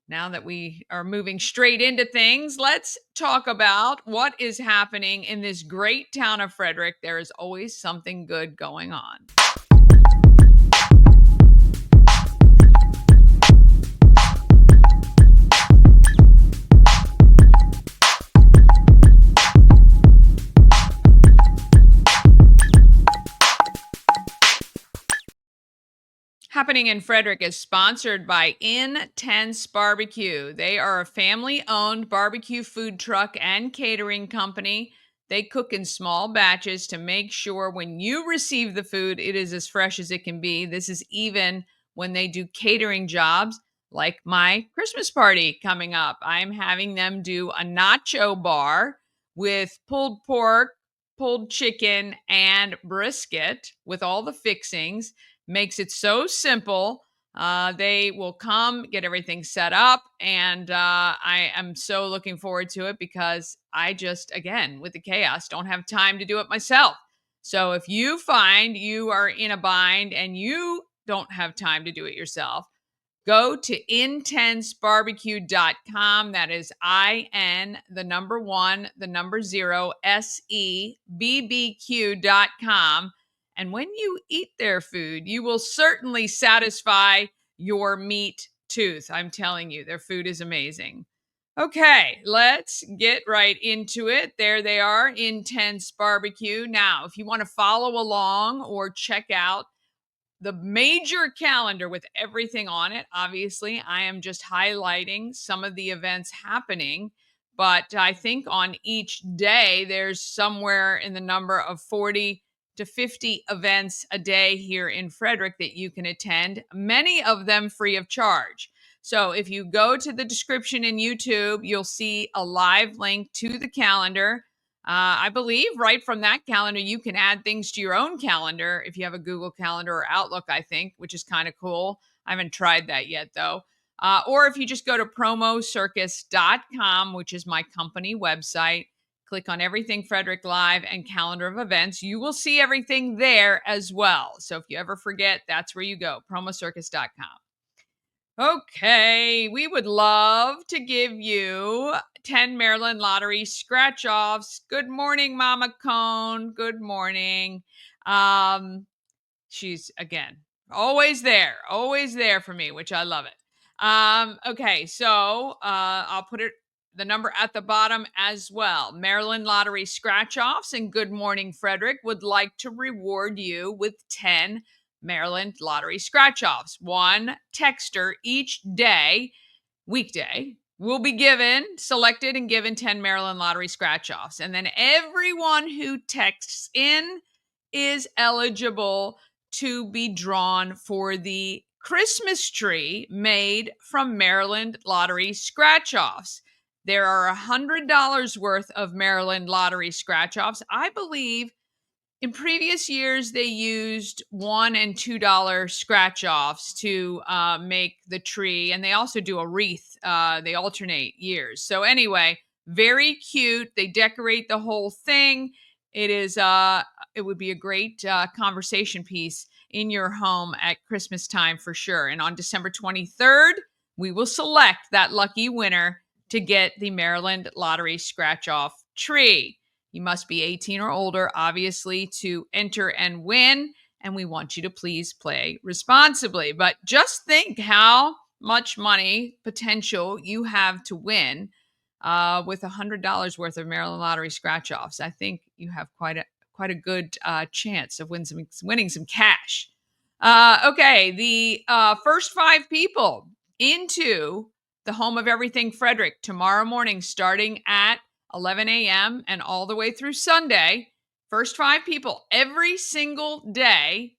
Now that we are moving straight into things, let's talk about what is happening in this great town of Frederick. There is always something good going on. Happening in Frederick is sponsored by Intense Barbecue. They are a family-owned barbecue food truck and catering company. They cook in small batches to make sure when you receive the food, it is as fresh as it can be. This is even when they do catering jobs, like my Christmas party coming up. I'm having them do a nacho bar with pulled pork, pulled chicken, and brisket with all the fixings. Makes it so simple. They will come, get everything set up, and I am so looking forward to it because I just, again, with the chaos, don't have time to do it myself. So if you find you are in a bind and you don't have time to do it yourself, go to intensebarbecue.com. That is IN, the number one, the number zero, SEBBQ.com. And when you eat their food, you will certainly satisfy your meat tooth. I'm telling you, their food is amazing. Okay, let's get right into it. There they are, Intense Barbecue. Now, if you want to follow along or check out the major calendar with everything on it. Obviously, I am just highlighting some of the events happening, but I think on each day there's somewhere in the number of 40 to 50 events a day here in Frederick that you can attend, many of them free of charge. So if you go to the description in YouTube, you'll see a live link to the calendar. I believe right from that calendar, you can add things to your own calendar if you have a Google Calendar or Outlook, I think, which is kind of cool. I haven't tried that yet, though. Or if you just go to promocircus.com, which is my company website, click on Everything Frederick Live and Calendar of Events, you will see everything there as well. So if you ever forget, that's where you go, promocircus.com. Okay, we would love to give you 10 Maryland Lottery scratch offs. Good morning, Mama Cone. Good morning. She's again always there for me, which I love it. Okay, so I'll put the number at the bottom as well. Maryland Lottery scratch offs and Good Morning Frederick would like to reward you with 10 Maryland Lottery scratch offs. One texter each day, weekday, will be selected and given 10 Maryland Lottery scratch offs. And then everyone who texts in is eligible to be drawn for the Christmas tree made from Maryland Lottery scratch offs. There are $100 worth of Maryland Lottery scratch offs. I believe in previous years, they used $1 and $2 scratch offs to make the tree, and they also do a wreath. They alternate years. So anyway, very cute. They decorate the whole thing. It would be a great conversation piece in your home at Christmas time for sure. And on December 23rd, we will select that lucky winner to get the Maryland Lottery scratch off tree. You must be 18 or older, obviously, to enter and win. And we want you to please play responsibly. But just think how much money potential you have to win with $100 worth of Maryland Lottery scratch offs. I think you have quite a good chance of winning some cash. Okay, the first 5 people into the home of Everything Frederick tomorrow morning, starting at 11 a.m. and all the way through Sunday. First 5 people every single day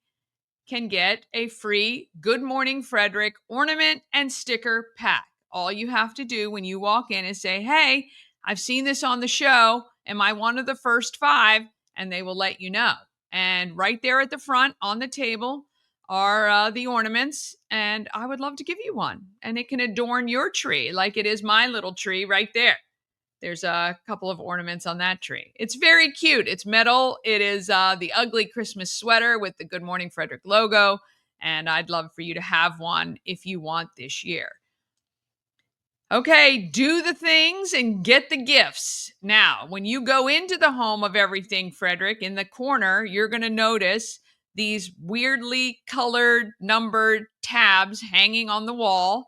can get a free Good Morning Frederick ornament and sticker pack. All you have to do when you walk in is say, hey, I've seen this on the show. Am I one of the first 5? And they will let you know. And right there at the front on the table are the ornaments. And I would love to give you one. And it can adorn your tree like it is my little tree right there. There's a couple of ornaments on that tree. It's very cute. It's metal. It is the ugly Christmas sweater with the Good Morning Frederick logo. And I'd love for you to have one if you want this year. Okay, do the things and get the gifts. Now, when you go into the home of everything, Frederick, in the corner, you're going to notice these weirdly colored, numbered tabs hanging on the wall.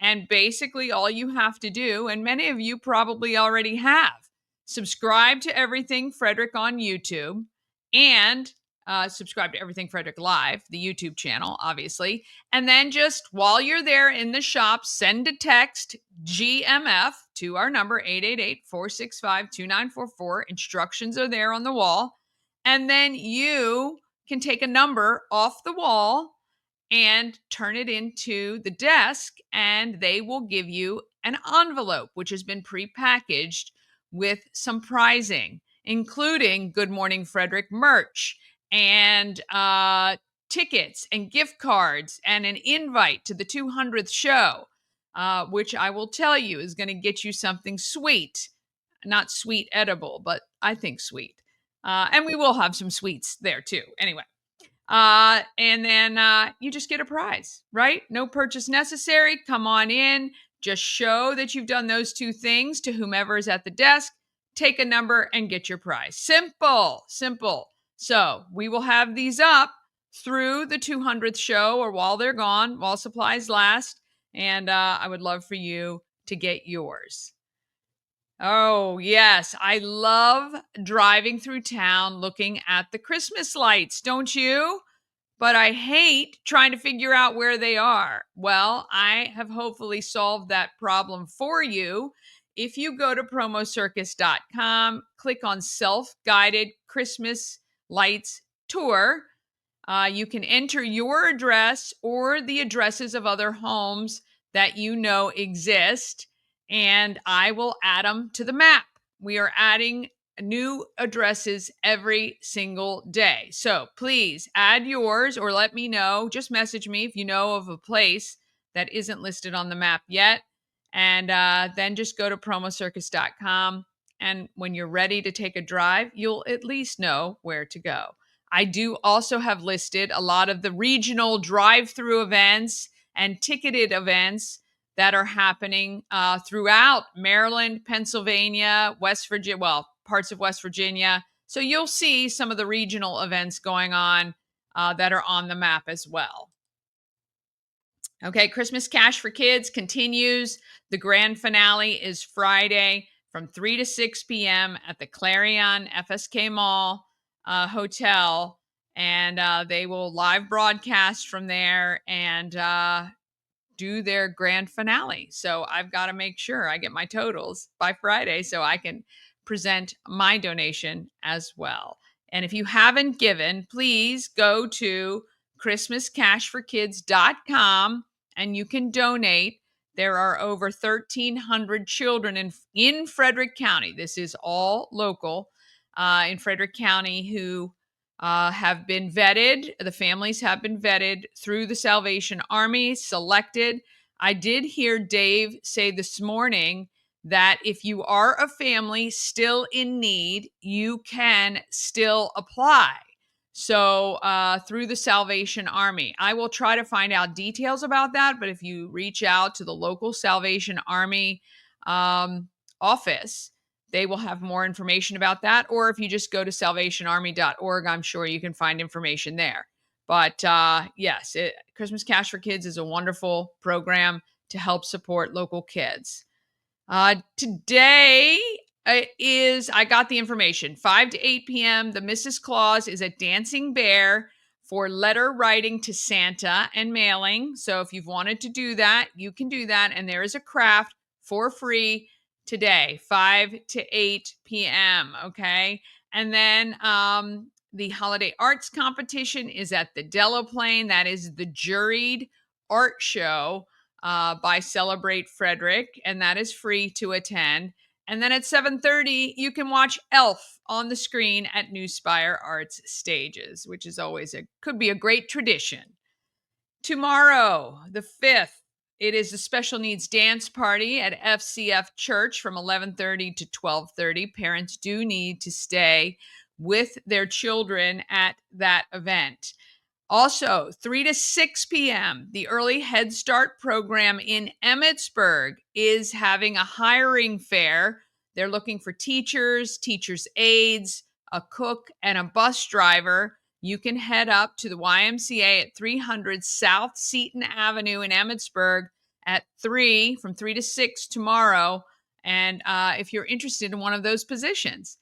And basically, all you have to do, and many of you probably already have, subscribe to Everything Frederick on YouTube and subscribe to Everything Frederick Live, the YouTube channel, obviously. And then just while you're there in the shop, send a text GMF to our number 888-465-2944. Instructions are there on the wall. And then you can take a number off the wall and turn it into the desk, and they will give you an envelope which has been prepackaged with some prizing, including Good Morning Frederick merch and tickets and gift cards and an invite to the 200th show, which I will tell you is going to get you something sweet. Not sweet edible, but I think sweet. And we will have some sweets there too. Anyway. And then you just get a prize, right? No purchase necessary. Come on in. Just show that you've done those two things to whomever is at the desk. Take a number and get your prize. Simple, simple. So we will have these up through the 200th show or while they're gone, while supplies last. And I would love for you to get yours. Oh, yes. I love driving through town looking at the Christmas lights, don't you? But I hate trying to figure out where they are. Well, I have hopefully solved that problem for you. If you go to promocircus.com, click on Self-Guided Christmas Lights Tour, you can enter your address or the addresses of other homes that you know exist, and I will add them to the map. We are adding new addresses every single day. So please add yours or let me know. Just message me if you know of a place that isn't listed on the map yet. And then just go to promocircus.com. And when you're ready to take a drive, you'll at least know where to go. I do also have listed a lot of the regional drive-through events and ticketed events that are happening throughout Maryland, Pennsylvania, West Virginia, well, parts of West Virginia. So you'll see some of the regional events going on that are on the map as well. Okay, Christmas Cash for Kids continues. The grand finale is Friday from 3 to 6 p.m. at the Clarion FSK Mall Hotel. And they will live broadcast from there and do their grand finale. So I've got to make sure I get my totals by Friday so I can present my donation as well. And if you haven't given, please go to christmascashforkids.com and you can donate. There are over 1,300 children in Frederick County. This is all local in Frederick County who have been vetted. The families have been vetted through the Salvation Army, selected. I did hear Dave say this morning that if you are a family still in need, you can still apply. So through the Salvation Army, I will try to find out details about that. But if you reach out to the local Salvation Army office, they will have more information about that. Or if you just go to salvationarmy.org, I'm sure you can find information there. But yes, Christmas Cash for Kids is a wonderful program to help support local kids. Today I got the information, 5 to 8 p.m. The Mrs. Claus is at Dancing Bear for letter writing to Santa and mailing. So if you've wanted to do that, you can do that. And there is a craft for free today, 5 to 8 p.m. Okay. And then the holiday arts competition is at the Delaplane. That is the juried art show by Celebrate Frederick, and that is free to attend. And then at 7:30, you can watch Elf on the screen at Newspire Arts Stages, which is always could be a great tradition. Tomorrow, the 5th, it is a special needs dance party at FCF Church from 11:30 to 12:30. Parents do need to stay with their children at that event. Also, 3 to 6 p.m., the Early Head Start program in Emmitsburg is having a hiring fair. They're looking for teachers, teachers' aides, a cook, and a bus driver. You can head up to the YMCA at 300 South Seton Avenue in Emmitsburg at 3 from 3 to 6 tomorrow. And if you're interested in one of those positions,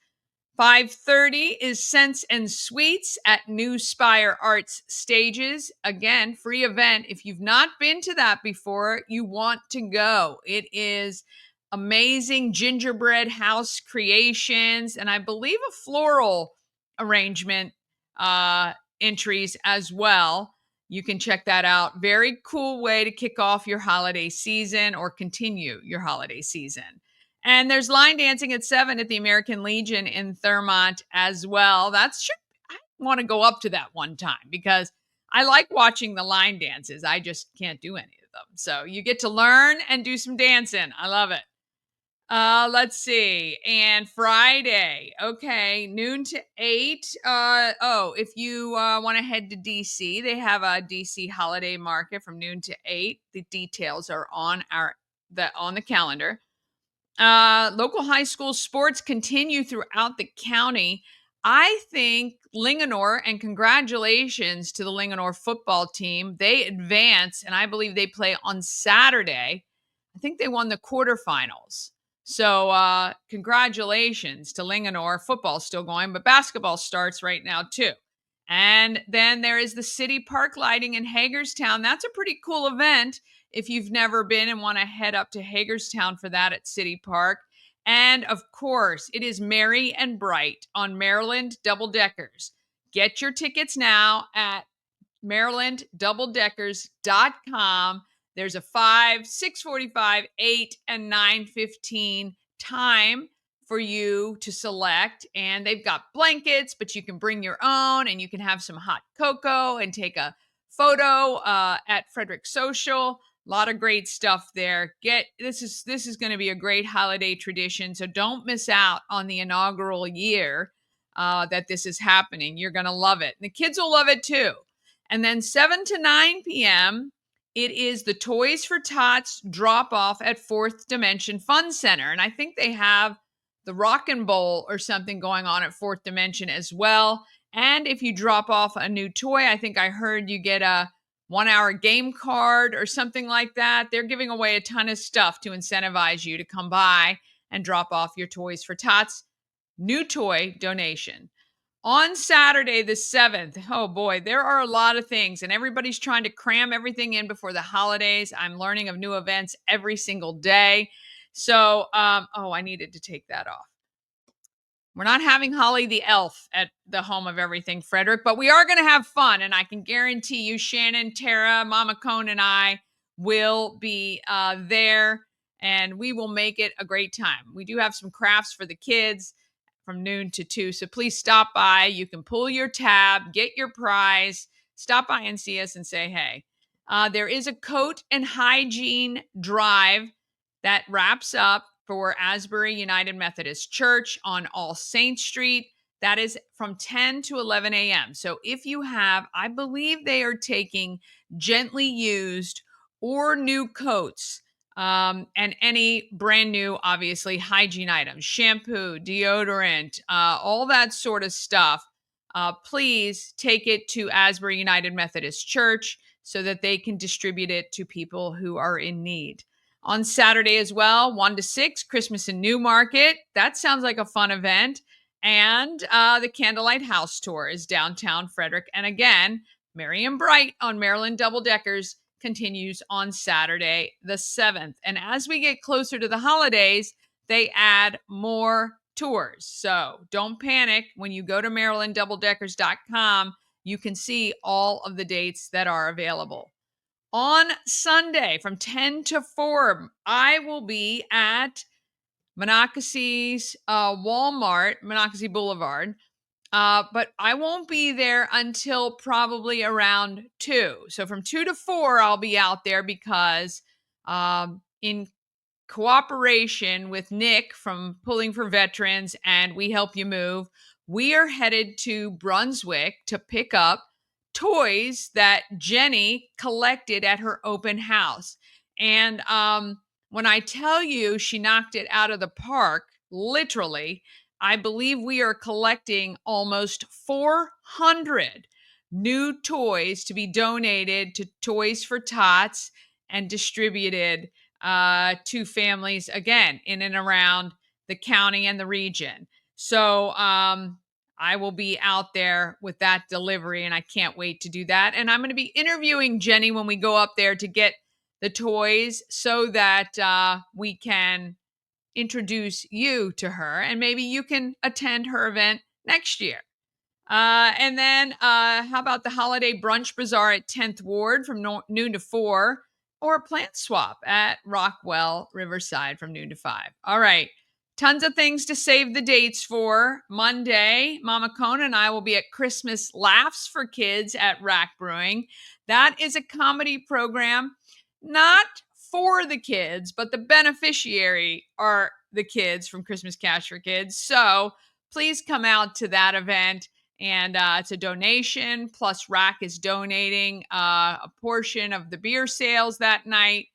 5:30 is Scents and Sweets at New Spire Arts Stages. Again, free event. If you've not been to that before, you want to go. It is amazing gingerbread house creations and I believe a floral arrangement uh, entries as well. You can check that out. Very cool way to kick off your holiday season or continue your holiday season. And there's line dancing at 7 at the American Legion in Thurmont as well. I want to go up to that one time because I like watching the line dances. I just can't do any of them. So you get to learn and do some dancing. I love it. Let's see. And Friday, okay, noon to 8. If you want to head to DC, they have a DC holiday market from noon to 8. The details are on the calendar. Local high school sports continue throughout the county. I think Linganore, and congratulations to the Linganore football team. They advance, and I believe they play on Saturday. I think they won the quarterfinals. So, congratulations to Linganore. Football's still going, but basketball starts right now, too. And then there is the city park lighting in Hagerstown. That's a pretty cool event if you've never been and want to head up to Hagerstown for that at City Park. And of course, it is Merry and Bright on Maryland Double Deckers. Get your tickets now at marylanddoubledeckers.com. There's a 5, 6:45, 8, and 9:15 time for you to select. And they've got blankets, but you can bring your own and you can have some hot cocoa and take a photo at Frederick Social. A lot of great stuff there. This is going to be a great holiday tradition. So don't miss out on the inaugural year that this is happening. You're going to love it. And the kids will love it too. And then 7 to 9 p.m., it is the Toys for Tots drop off at Fourth Dimension Fun Center. And I think they have the Rockin' Bowl or something going on at Fourth Dimension as well. And if you drop off a new toy, I think I heard you get a 1-hour game card or something like that. They're giving away a ton of stuff to incentivize you to come by and drop off your Toys for Tots new toy donation. On Saturday, the 7th, oh boy, there are a lot of things, and everybody's trying to cram everything in before the holidays. I'm learning of new events every single day. So, I needed to take that off. We're not having Holly the Elf at the home of everything, Frederick, but we are going to have fun. And I can guarantee you, Shannon, Tara, Mama Cone, and I will be there, and we will make it a great time. We do have some crafts for the kids from noon to 2. So please stop by. You can pull your tab, get your prize, stop by and see us and say, hey. There is a coat and hygiene drive that wraps up for Asbury United Methodist Church on All Saints Street. That is from 10 to 11 a.m. So if you have, I believe they are taking gently used or new coats and any brand new, obviously, hygiene items, shampoo, deodorant, all that sort of stuff. Please take it to Asbury United Methodist Church so that they can distribute it to people who are in need. On Saturday as well, 1 to 6, Christmas and New Market. That sounds like a fun event. And the Candlelight House Tour is downtown Frederick. And again, Merry and Bright on Maryland Double Deckers continues on Saturday, the 7th. And as we get closer to the holidays, they add more tours. So don't panic. When you go to marylanddoubledeckers.com, you can see all of the dates that are available. On Sunday from 10 to 4, I will be at Monocasie's Walmart, Monocasie Boulevard. But I won't be there until probably around 2. So from 2 to 4, I'll be out there because in cooperation with Nick from Pulling for Veterans and We Help You Move, we are headed to Brunswick to pick up toys that Jenny collected at her open house. And when I tell you she knocked it out of the park, literally, I believe we are collecting almost 400 new toys to be donated to Toys for Tots and distributed to families, again, in and around the county and the region. So I will be out there with that delivery, and I can't wait to do that. And I'm going to be interviewing Jenny when we go up there to get the toys so that we can introduce you to her, and maybe you can attend her event next year. And then how about the holiday brunch bazaar at 10th Ward from noon to 4, or a plant swap at Rockwell Riverside from noon to 5? All right. Tons of things to save the dates for. Monday, Mama Kona and I will be at Christmas Laughs for Kids at Rack Brewing. That is a comedy program, not for the kids, but the beneficiary are the kids from Christmas Cash for Kids. So please come out to that event. And it's a donation, plus Rack is donating a portion of the beer sales that night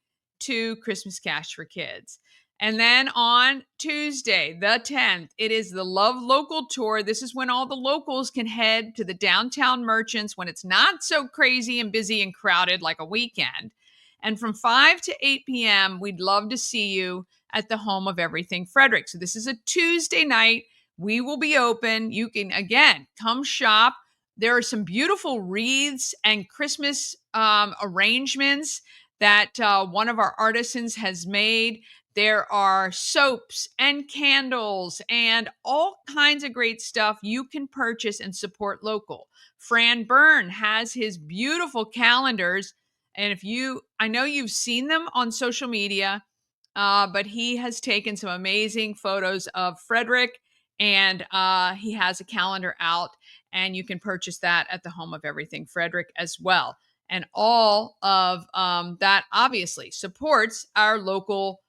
to Christmas Cash for Kids. And then on Tuesday, the 10th, it is the Love Local Tour. This is when all the locals can head to the downtown merchants when it's not so crazy and busy and crowded like a weekend. And from 5 to 8 p.m., we'd love to see you at the Home of Everything Frederick. So this is a Tuesday night. We will be open. You can, again, come shop. There are some beautiful wreaths and Christmas arrangements that one of our artisans has made. There are soaps and candles and all kinds of great stuff you can purchase and support local. Fran Byrne has his beautiful calendars. And I know you've seen them on social media, but he has taken some amazing photos of Frederick, and he has a calendar out, and you can purchase that at the Home of Everything Frederick as well. And all of that obviously supports our local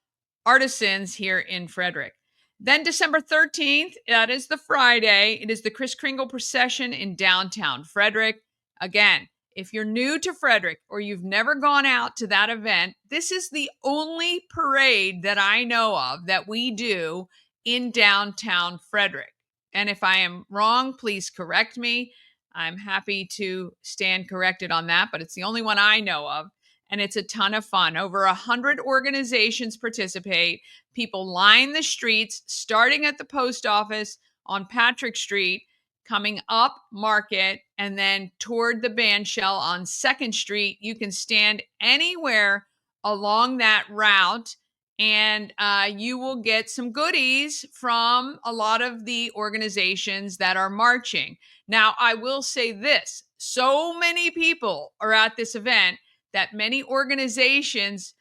artisans here in Frederick. Then December 13th, that is the Friday. It is the Kris Kringle procession in downtown Frederick. Again, if you're new to Frederick or you've never gone out to that event, this is the only parade that I know of that we do in downtown Frederick. And if I am wrong, please correct me. I'm happy to stand corrected on that, but it's the only one I know of. And it's a ton of fun. Over 100 organizations participate. People line the streets, starting at the post office on Patrick Street, coming up Market, and then toward the bandshell on 2nd Street. You can stand anywhere along that route, and you will get some goodies from a lot of the organizations that are marching. Now, I will say this. So many people are at this event that many organizations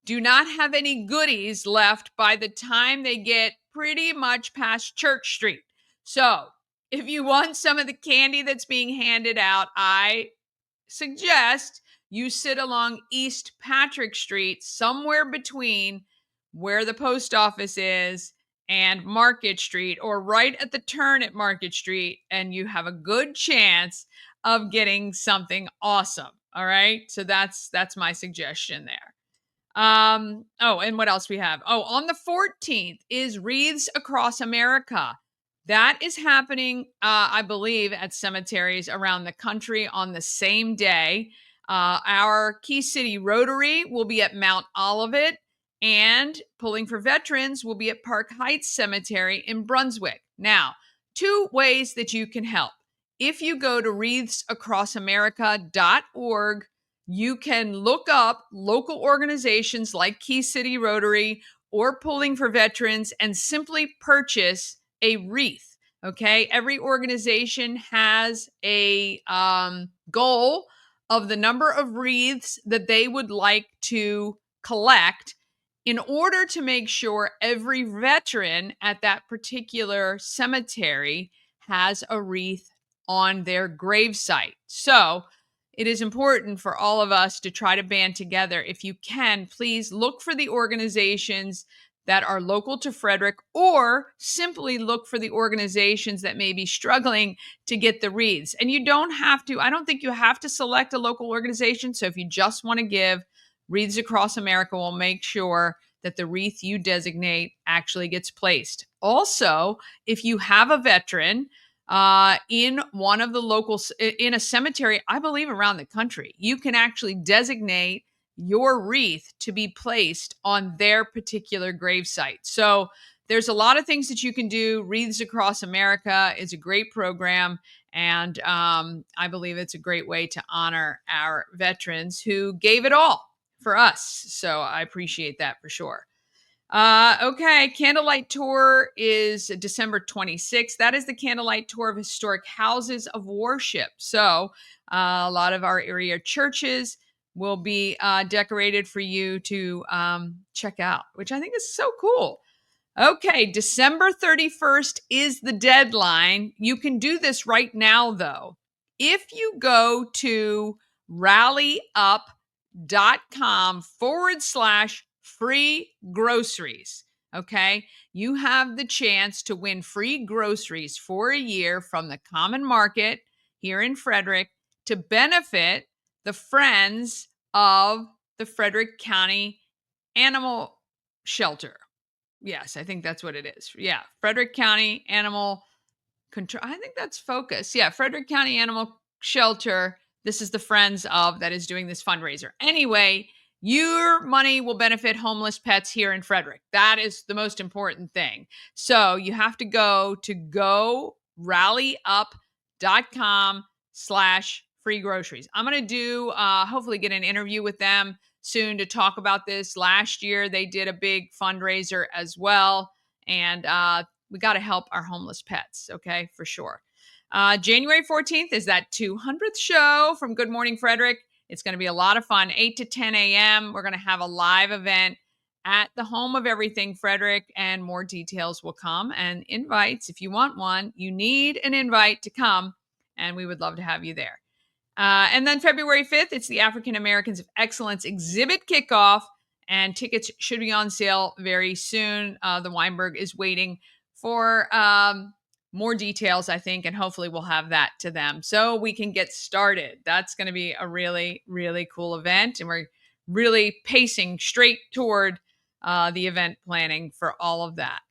do not have any goodies left by the time they get pretty much past Church Street. So if you want some of the candy that's being handed out, I suggest you sit along East Patrick Street, somewhere between where the post office is and Market Street, or right at the turn at Market Street, and you have a good chance of getting something awesome. All right. So that's my suggestion there. And what else we have? Oh, on the 14th is Wreaths Across America. That is happening, I believe, at cemeteries around the country on the same day. Our Key City Rotary will be at Mount Olivet, and Pulling for Veterans will be at Park Heights Cemetery in Brunswick. Now, 2 ways that you can help. If you go to wreathsacrossamerica.org, you can look up local organizations like Key City Rotary or Pulling for Veterans and simply purchase a wreath. Okay. Every organization has a goal of the number of wreaths that they would like to collect in order to make sure every veteran at that particular cemetery has a wreath on their gravesite. So it is important for all of us to try to band together. If you can, please look for the organizations that are local to Frederick, or simply look for the organizations that may be struggling to get the wreaths. And you don't have to, I don't think you have to select a local organization. So if you just want to give, Wreaths Across America will make sure that the wreath you designate actually gets placed. Also, if you have a veteran in one of the local, in a cemetery, I believe around the country, you can actually designate your wreath to be placed on their particular gravesite. So there's a lot of things that you can do. Wreaths Across America is a great program. And I believe it's a great way to honor our veterans who gave it all for us. So I appreciate that for sure. Okay, Candlelight Tour is December 26th. That is the Candlelight Tour of historic houses of worship. So a lot of our area churches will be decorated for you to check out, which I think is so cool. Okay, December 31st is the deadline. You can do this right now, though. If you go to rallyup.com/free groceries, okay, you have the chance to win free groceries for a year from the Common Market here in Frederick to benefit the Friends of the Frederick County Animal Shelter. Yes, I think that's what it is. Yeah, Frederick County Animal Control. I think that's Focus. Yeah, Frederick County Animal Shelter. This is the Friends of that is doing this fundraiser. Anyway, your money will benefit homeless pets here in Frederick. That is the most important thing. So you have to go to rallyup.com/free groceries. I'm going to do, hopefully get an interview with them soon to talk about this. Last year, they did a big fundraiser as well. And we got to help our homeless pets, okay, for sure. January 14th is that 200th show from Good Morning Frederick. It's going to be a lot of fun, 8 to 10 a.m. We're going to have a live event at the home of everything Frederick, and more details will come. And invites, if you want one, you need an invite to come, and we would love to have you there. And then February 5th, it's the African Americans of Excellence exhibit kickoff, and tickets should be on sale very soon. The Weinberg is waiting for more details, I think, and hopefully we'll have that to them so we can get started. That's going to be a really, really cool event, and we're really pacing straight toward the event planning for all of that.